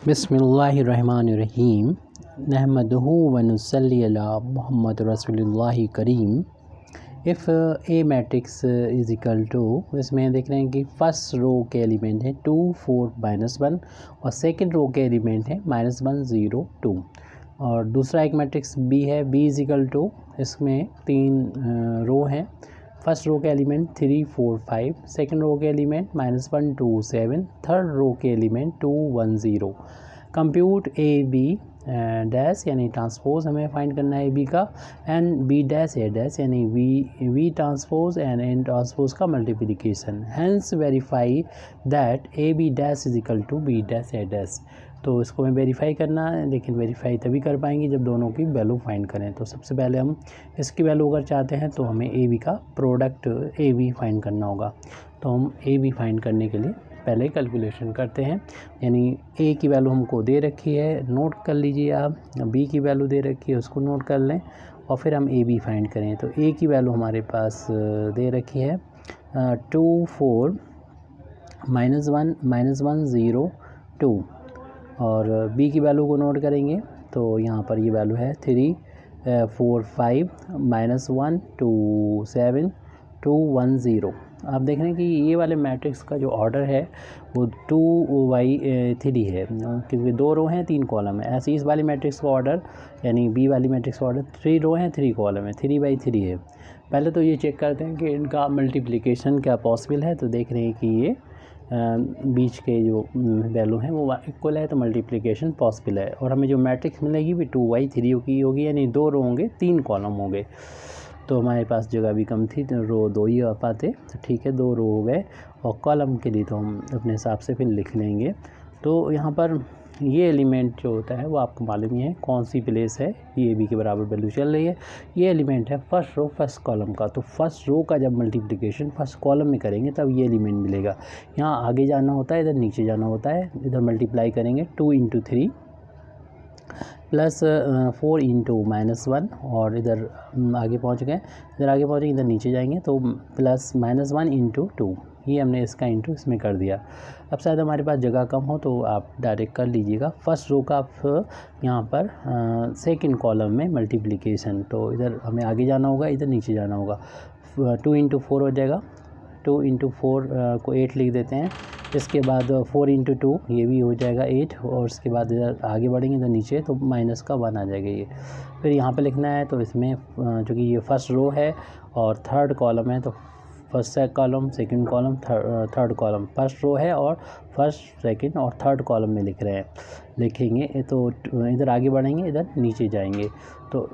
बिस्मिल्लाहिर्रहमानिर्रहीम नहमदुहु व नुसल्ली अला मुहम्मद रसूलुल्लाहि करीम। If a matrix is equal to, इसमें देख रहे हैं कि फर्स्ट रो के एलिमेंट है 2 4 -1 और सेकंड रो के एलिमेंट है -1 0 2। और दूसरा एक मैट्रिक्स बी है, बी इज़ इक्वल टू, इसमें 3 रो हैं। फर्स्ट रो के एलिमेंट 3 4 5, सेकंड रो के एलिमेंट -1 2 7, थर्ड रो के element 2 1 0। Compute A B dash यानी ट्रांसपोज हमें फाइंड करना है ए बी का, and B dash A dash यानी B transpose and A transpose का multiplication. Hence verify that A B dash is equal to B dash A dash. तो इसको हमें वेरीफाई करना है, लेकिन वेरीफाई तभी कर पाएंगे जब दोनों की वैल्यू फाइंड करें। तो सबसे पहले हम इसकी वैल्यू अगर चाहते हैं तो हमें ए बी का प्रोडक्ट ए बी फाइंड करना होगा। तो हम ए बी फाइंड करने के लिए पहले कैलकुलेशन करते हैं। यानी ए की वैल्यू हमको दे रखी है, नोट कर लीजिए आप, बी की वैल्यू दे रखी है उसको नोट कर लें, और फिर हम ए बी फाइंड करें। तो ए की वैल्यू हमारे पास दे रखी है 2 4 -1 0 2, और बी की वैल्यू को नोट करेंगे तो यहाँ पर ये वैल्यू है 3 4 5 -1 2 7 2 1 0। आप देख रहे हैं कि ये वाले मैट्रिक्स का जो ऑर्डर है वो 2/3 है, क्योंकि 2 रो हैं 3 कॉलम है। ऐसे इस वाली मैट्रिक्स का ऑर्डर यानी बी वाली मैट्रिक्स का ऑर्डर 3 रो हैं 3 कॉलम है, 3/3 है। पहले तो ये चेक करते हैं कि इनका मल्टीप्लिकेशन क्या पॉसिबल है। तो देख रहे हैं कि ये बीच के जो वैल्यू हैं वो इक्वल है, तो मल्टीप्लिकेशन पॉसिबल है। और हमें जो मैट्रिक्स मिलेगी भी 2/3 की होगी, यानी 2 रो होंगे 3 कॉलम होंगे। तो हमारे पास जगह भी कम थी, तो रो 2 ही आ पाते, तो ठीक है 2 रो हो गए। और कॉलम के लिए तो हम अपने हिसाब से फिर लिख लेंगे। तो यहाँ पर ये एलिमेंट जो होता है वो आपको मालूम ही है कौन सी प्लेस है, ये बी के बराबर वैल्यू चल रही है। ये एलिमेंट है फर्स्ट रो फर्स्ट कॉलम का। तो फर्स्ट रो का जब मल्टीप्लिकेशन फर्स्ट कॉलम में करेंगे तब ये एलिमेंट मिलेगा। यहाँ आगे जाना होता है, इधर नीचे जाना होता है। इधर मल्टीप्लाई करेंगे 2 × 3 प्लस 4 × -1, और इधर आगे पहुँच गए, इधर आगे पहुँचेंगे, इधर नीचे जाएंगे तो प्लस -1 × 2, ये हमने इसका इंटू इसमें कर दिया। अब शायद हमारे पास जगह कम हो तो आप डायरेक्ट कर लीजिएगा फर्स्ट रो का आप यहाँ पर सेकंड कॉलम में मल्टीप्लिकेशन। तो इधर हमें आगे जाना होगा, इधर नीचे जाना होगा। 2 × 4 हो जाएगा, 2 × 4 को 8 लिख देते हैं। इसके बाद 4 × 2 ये भी हो जाएगा 8, और उसके बाद इधर आगे बढ़ेंगे इधर नीचे तो -1 आ जाएगा ये। फिर यहाँ पे लिखना है, तो इसमें चूँकि ये फर्स्ट रो है और थर्ड कॉलम है, तो first column second column third column, first row है और फर्स्ट सेकंड और थर्ड कॉलम में लिखेंगे। तो इधर आगे बढ़ेंगे, इधर नीचे जाएंगे, तो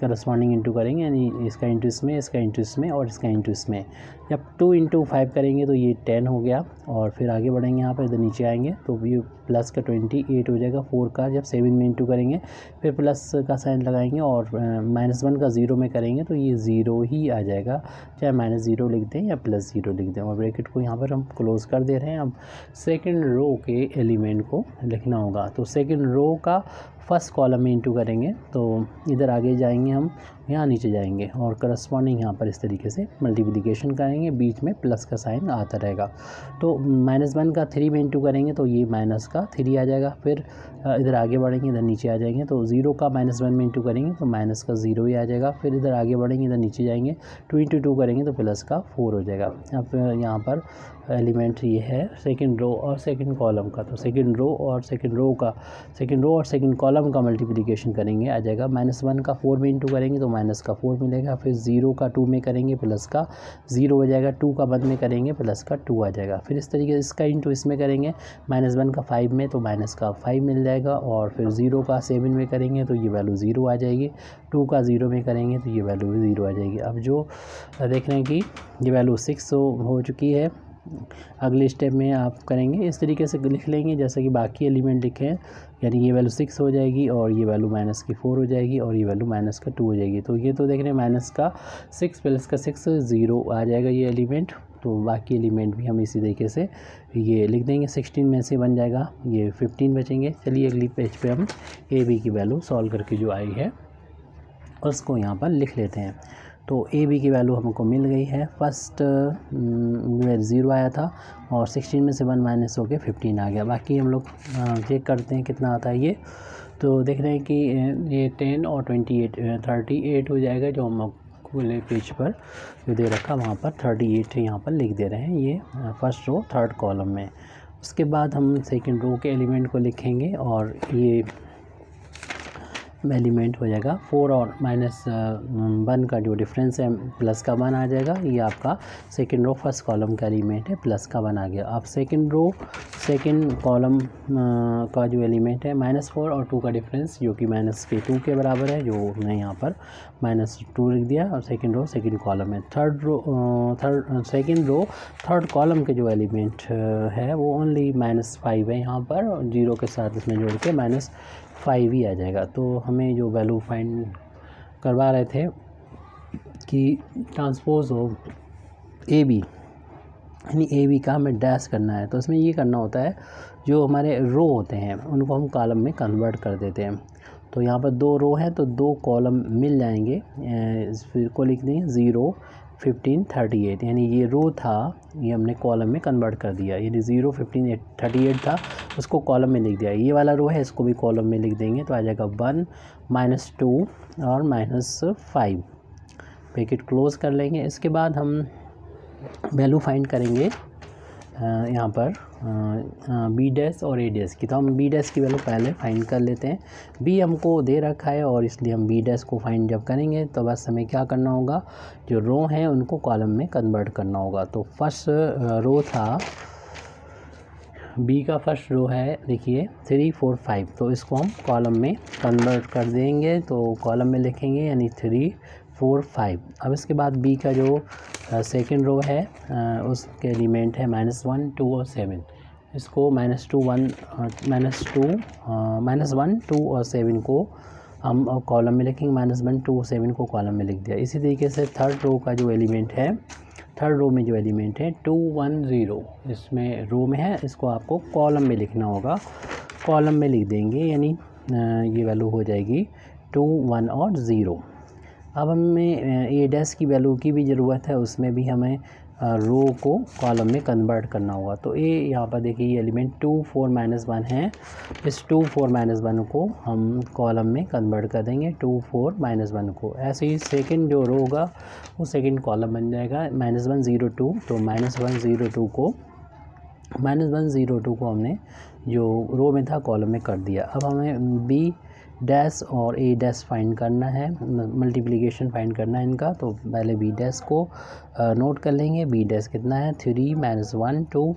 करस्पॉन्डिंग इंटू करेंगे, यानी इसका इंटू इसमें, इसका इंटू इसमें और इसका इंटू इसमें। जब 2 × 5 करेंगे तो ये 10 हो गया, और फिर आगे बढ़ेंगे यहाँ पर, इधर नीचे आएंगे तो ये प्लस का 28 हो जाएगा। 4 का जब 7 में इंटू करेंगे फिर प्लस का साइन लगाएंगे, और -1 का 0 में करेंगे तो ये 0 ही आ जाएगा, चाहे -0 लिख दें या +0 लिख दें। और ब्रैकेट को यहाँ पर हम क्लोज़ कर दे रहे हैं। अब सेकंड रो के एलिमेंट को लिखना होगा, तो सेकंड रो का फर्स्ट कॉलम में इंटू करेंगे, तो इधर आगे जाएंगे हम, यहाँ नीचे जाएंगे और करस्पॉन्डिंग यहाँ पर इस तरीके से मल्टीप्लिकेशन करेंगे, बीच में प्लस का साइन आता रहेगा। तो -1 का 3 में इंटू करेंगे तो ये माइनस का 3 आ जाएगा। फिर इधर आगे बढ़ेंगे, इधर नीचे आ जाएंगे, तो 0 का -1 में इंटू करेंगे तो माइनस का 0 ही आ जाएगा। फिर इधर आगे बढ़ेंगे, इधर नीचे जाएंगे, 2 × 2 करेंगे तो प्लस का 4 हो जाएगा। अब यहाँ पर एलिमेंट ये है सेकंड रो और सेकंड कॉलम का, तो सेकंड रो और सेकंड कॉलम का मल्टीप्लिकेशन करेंगे, आ जाएगा -1 का 4 में इंटू करेंगे तो माइनस का 4 मिलेगा। फिर 0 का 2 में करेंगे प्लस का 0 हो जाएगा, 2 का 1 में करेंगे प्लस का 2 आ जाएगा। फिर इस तरीके से इसका इंटू इसमें करेंगे, -1 का 5 में तो माइनस का 5 मिल जाएगा, और फिर 0 का 7 में करेंगे तो ये वैल्यू 0 आ जाएगी, 2 का 0 में करेंगे तो ये वैल्यू भी 0 आ जाएगी। अब जो देख रहे हैं कि ये वैल्यू 6 हो चुकी है। अगले स्टेप में आप करेंगे इस तरीके से लिख लेंगे जैसा कि बाकी एलिमेंट लिखे हैं, यानी ये वैल्यू 6 हो जाएगी और ये वैल्यू -4 हो जाएगी और ये वैल्यू -2 हो जाएगी। तो ये तो देख रहे हैं -6 प्लस का 6 0 आ जाएगा ये एलिमेंट। तो बाकी एलिमेंट भी हम इसी तरीके से ये लिख देंगे, 16 में से बन जाएगा ये 15 बचेंगे। चलिए अगली पेज पे हम ए बी की वैल्यू सॉल्व करके जो आई है उसको यहाँ पर लिख लेते हैं। तो ए बी की वैल्यू हमको मिल गई है। फर्स्ट 0 आया था और 16 में से 1 माइनस होके 15 आ गया। बाकी हम लोग चेक करते हैं कितना आता है ये। तो देख रहे हैं कि ये 10 और 28 38 हो जाएगा, जो हम खुले पेज पर जो दे रखा वहाँ पर 38 यहाँ पर लिख दे रहे हैं, ये फर्स्ट रो थर्ड कॉलम में। उसके बाद हम सेकंड रो के एलिमेंट को लिखेंगे और ये एलिमेंट हो जाएगा 4 और -1 का जो डिफरेंस है प्लस का 1 आ जाएगा। ये आपका सेकंड रो फर्स्ट कॉलम का एलिमेंट है, प्लस का 1 आ गया। अब सेकंड रो सेकंड कॉलम का जो एलिमेंट है -4 और 2 का डिफरेंस जो कि -2 के बराबर है, जो हमने यहाँ पर -2 लिख दिया। और सेकंड रो सेकंड कॉलम है। सेकंड रो थर्ड कॉलम के जो एलिमेंट है वो ओनली -5 है यहाँ पर, 0 के साथ इसमें जोड़ के -5 ही आ जाएगा। तो हमें जो वैल्यू फाइंड करवा रहे थे कि ट्रांसपोज हो ए बी, यानी ए बी का हमें डैश करना है। तो इसमें ये करना होता है, जो हमारे रो होते हैं उनको हम कॉलम में कन्वर्ट कर देते हैं। तो यहाँ पर 2 रो हैं तो 2 कॉलम मिल जाएंगे, फिर को लिख देंगे 0 15 38, यानी ये रो था ये हमने कॉलम में कन्वर्ट कर दिया। यानी 0 15 38 था, उसको कॉलम में लिख दिया। ये वाला रो है इसको भी कॉलम में लिख देंगे तो आ जाएगा 1 -2 और -5। ब्रैकेट क्लोज कर लेंगे। इसके बाद हम वैल्यू फाइंड करेंगे यहाँ पर बी डैश और ए डैश की। तो हम बी डैश की वैल्यू पहले फाइंड कर लेते हैं। बी हमको दे रखा है और इसलिए हम बी डैश को फाइंड जब करेंगे तो बस हमें क्या करना होगा, जो रो हैं उनको कॉलम में कन्वर्ट करना होगा। तो फर्स्ट रो था बी का, फर्स्ट रो है देखिए 3 4 5, तो इसको हम कॉलम में कन्वर्ट कर देंगे। तो कॉलम में लिखेंगे यानी 3 4 5। अब इसके बाद बी का जो सेकंड रो है उसके एलिमेंट है -1 2 और 7। इसको -1 2 और 7 को हम कॉलम में लिखेंगे। -1 2 और 7 को कॉलम में लिख दिया। इसी तरीके से थर्ड रो का जो एलिमेंट है, थर्ड रो में जो एलिमेंट है 2 1 0, इसमें रो में है, इसको आपको कॉलम में लिखना होगा। कॉलम में लिख देंगे यानी ये वैल्यू हो जाएगी 2 1 और 0। अब हमें ए डैश की वैल्यू की भी ज़रूरत है, उसमें भी हमें रो को कॉलम में कन्वर्ट करना होगा। तो ए यहाँ पर देखिए ये एलिमेंट 2 4 -1 है, इस 2 4 -1 को हम कॉलम में कन्वर्ट कर देंगे 2 4 -1 को। ऐसे ही सेकंड जो रो होगा वो सेकंड कॉलम बन जाएगा -1 0 2। तो -1 0 2 को हमने जो रो में था कॉलम में कर दिया। अब हमें बी डैश और ए डैश फाइंड करना है, मल्टीप्लिकेशन फाइंड करना है इनका। तो पहले बी डैश को नोट कर लेंगे। बी डैश कितना है 3 -1 2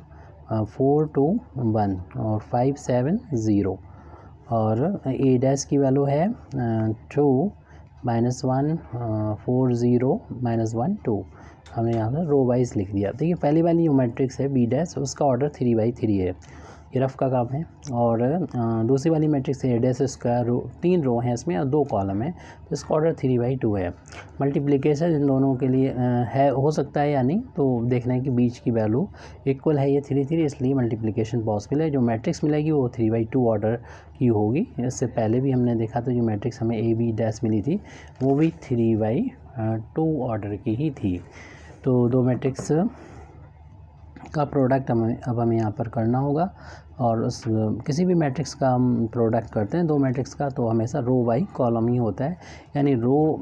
4 2 1 और 5 7 0। और ए डैश की वैल्यू है 2 -1 4 0 -1 2। हमने यहाँ पर रो वाइज लिख दिया। देखिए पहली वाली जो मैट्रिक्स है बी डैश, उसका ऑर्डर 3/3 है, ये रफ का काम है। और दूसरी वाली मैट्रिक्स ए डैश, इसका 3 रो हैं इसमें और 2 कॉलम है, तो इसका ऑर्डर 3/2 है। मल्टीप्लिकेशन इन दोनों के लिए है, हो सकता है या नहीं, तो देखना है कि बीच की वैल्यू इक्वल है, ये 3 3, इसलिए मल्टीप्लिकेशन पॉसिबल है। जो मैट्रिक्स मिलेगी वो 3/2 ऑर्डर की होगी। इससे पहले भी हमने देखा था जो मैट्रिक्स हमें ए बी डैश मिली थी वो भी 3/2 ऑर्डर की ही थी। तो 2 मैट्रिक्स का प्रोडक्ट हमें यहाँ पर करना होगा। और उस किसी भी मैट्रिक्स का हम प्रोडक्ट करते हैं 2 मैट्रिक्स का, तो हमेशा रो बाई कॉलम ही होता है, यानी रो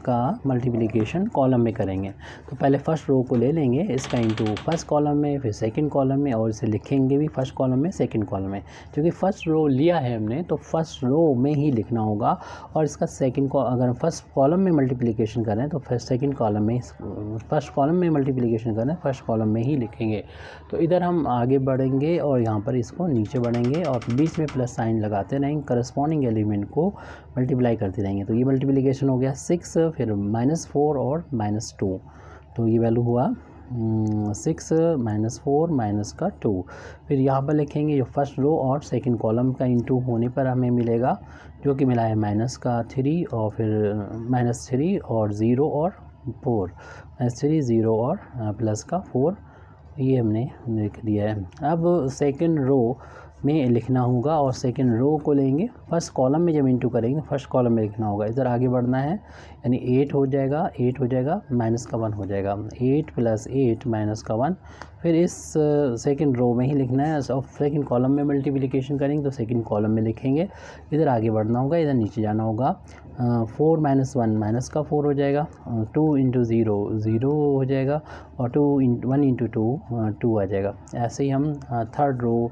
का मल्टीप्लिकेशन कॉलम में करेंगे। तो पहले फर्स्ट रो को ले लेंगे, इसका इंटू फर्स्ट कॉलम में, फिर सेकंड कॉलम में, और इसे लिखेंगे भी फर्स्ट कॉलम में सेकंड कॉलम में। क्योंकि फर्स्ट रो लिया है हमने तो फर्स्ट रो में ही लिखना होगा, और इसका सेकंड को अगर फर्स्ट कॉलम में मल्टीप्लिकेशन कर रहे हैं तो फिर सेकंड कॉलम में, फर्स्ट कॉलम में मल्टीप्लिकेशन कर रहे हैं फर्स्ट कॉलम में ही लिखेंगे। तो इधर हम आगे बढ़ेंगे और यहाँ पर इसको नीचे बढ़ेंगे और बीच में प्लस साइन लगाते रहेंगे, करस्पॉन्डिंग एलिमेंट को मल्टीप्लाई करते रहेंगे। तो ये मल्टीप्लिकेशन हो गया 6, फिर -4 और -2, तो ये वैल्यू हुआ 6 -4 -2। फिर यहाँ पर लिखेंगे जो फर्स्ट रो और सेकंड कॉलम का इंटू होने पर हमें मिलेगा, जो कि मिला है -3 और फिर -3 और 0 और 4, -3 0 और +4, ये हमने लिख दिया है। अब सेकंड रो में लिखना होगा और सेकंड रो को लेंगे, फर्स्ट कॉलम में जब इंटू करेंगे फर्स्ट कॉलम में लिखना होगा। इधर आगे बढ़ना है, यानी 8 हो जाएगा माइनस का 1 हो जाएगा, 8 + 8 माइनस का 1। फिर इस सेकंड रो में ही लिखना है और सेकंड कॉलम में मल्टीप्लिकेशन करेंगे तो सेकंड कॉलम में लिखेंगे। इधर आगे बढ़ना होगा, इधर नीचे जाना होगा। 4 - 1 माइनस का 4 हो जाएगा, 2 × 0 0 हो जाएगा और 1 × 2 2 आ जाएगा। ऐसे ही हम थर्ड रो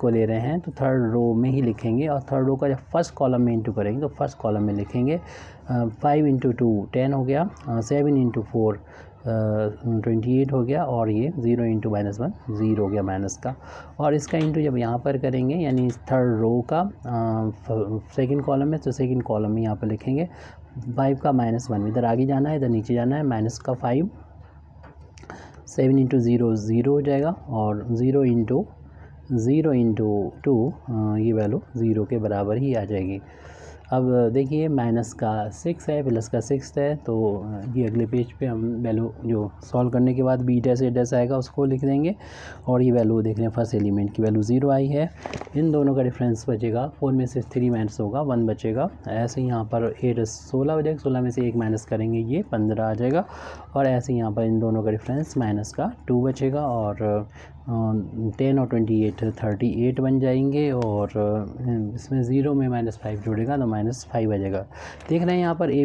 को ले रहे हैं तो थर्ड रो में ही लिखेंगे और थर्ड रो का जब फर्स्ट कॉलम में इंटू करेंगे तो फर्स्ट कॉलम में लिखेंगे। 5 × 2 10 हो गया, 7 × 4 28 हो गया और ये 0 × -1 0 हो गया माइनस का। और इसका इंटू जब यहाँ पर करेंगे यानी थर्ड रो का सेकंड कॉलम में तो सेकंड कॉलम में यहाँ पर लिखेंगे 5 का -1। इधर आगे जाना है, इधर नीचे जाना है, माइनस का 5, 7 × 0 0 हो जाएगा और 0 × 2 ये वैल्यू 0 के बराबर ही आ जाएगी। अब देखिए माइनस का 6 है, प्लस का 6 है, तो ये अगले पेज पे हम वैल्यू जो सॉल्व करने के बाद बी डैश ए डैश आएगा उसको लिख देंगे। और ये वैल्यू देख लें, फर्स्ट एलिमेंट की वैल्यू 0 आई है। इन दोनों का डिफरेंस बचेगा, 4 में से 3 माइनस होगा, 1 बचेगा। ऐसे ही यहाँ पर 8 16 हो जाएगा, 16 में से 1 माइनस करेंगे ये 15 आ जाएगा। और ऐसे ही यहाँ पर इन दोनों का डिफरेंस माइनस का 2 बचेगा और 10 और 28 38 बन जाएंगे। और इसमें 0 में -5 जोड़ेगा तो -5 आ जाएगा। देख रहे हैं यहाँ पर ए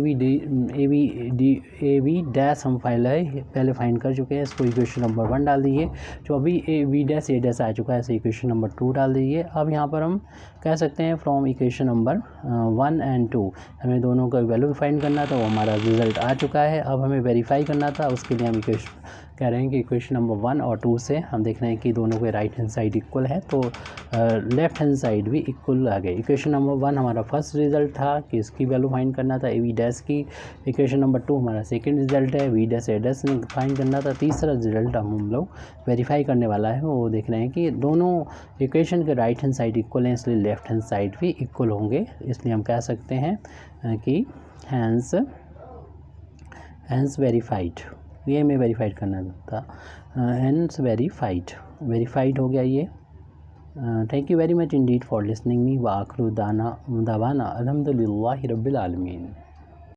बी डैश हम पहले फाइंड कर चुके हैं, इसको इक्वेशन नंबर 1 डाल दीजिए। जो अभी A B dash A dash आ चुका है इसे इक्वेशन नंबर 2 डाल दीजिए। अब यहाँ पर हम कह सकते हैं फ्रॉम इक्वेशन नंबर 1 और 2 हमें दोनों का वैल्यू फाइंड करना था, वो हमारा रिजल्ट आ चुका है। अब हमें वेरीफाई करना था, उसके लिए हम कह रहे हैं कि इक्वेशन नंबर 1 और 2 से हम देख रहे हैं कि दोनों के राइट हैंड साइड इक्वल है, तो लेफ्ट हैंड साइड भी इक्वल आ गए। इक्वेशन नंबर 1 हमारा फर्स्ट रिजल्ट था कि इसकी वैल्यू फाइंड करना था ए बी डैश की। इक्वेशन नंबर 2 हमारा सेकंड रिजल्ट है, V dash A dash find करना था। तीसरा रिजल्ट हम लोग वेरीफाई करने वाला है, वो देख रहे हैं कि दोनों इक्वेशन के राइट हैंड साइड इक्वल हैं, इसलिए लेफ्ट हैंड साइड भी इक्वल होंगे। इसलिए हम कह सकते हैं कि हैंस वेरीफाइड, ये हमें वेरीफाइड करना था, हैंस वेरीफाइड हो गया ये। Thank you very much Indeed for listening me व आखिर दावाना अल्हम्दुलिल्लाहि रब्बिल आलमीन।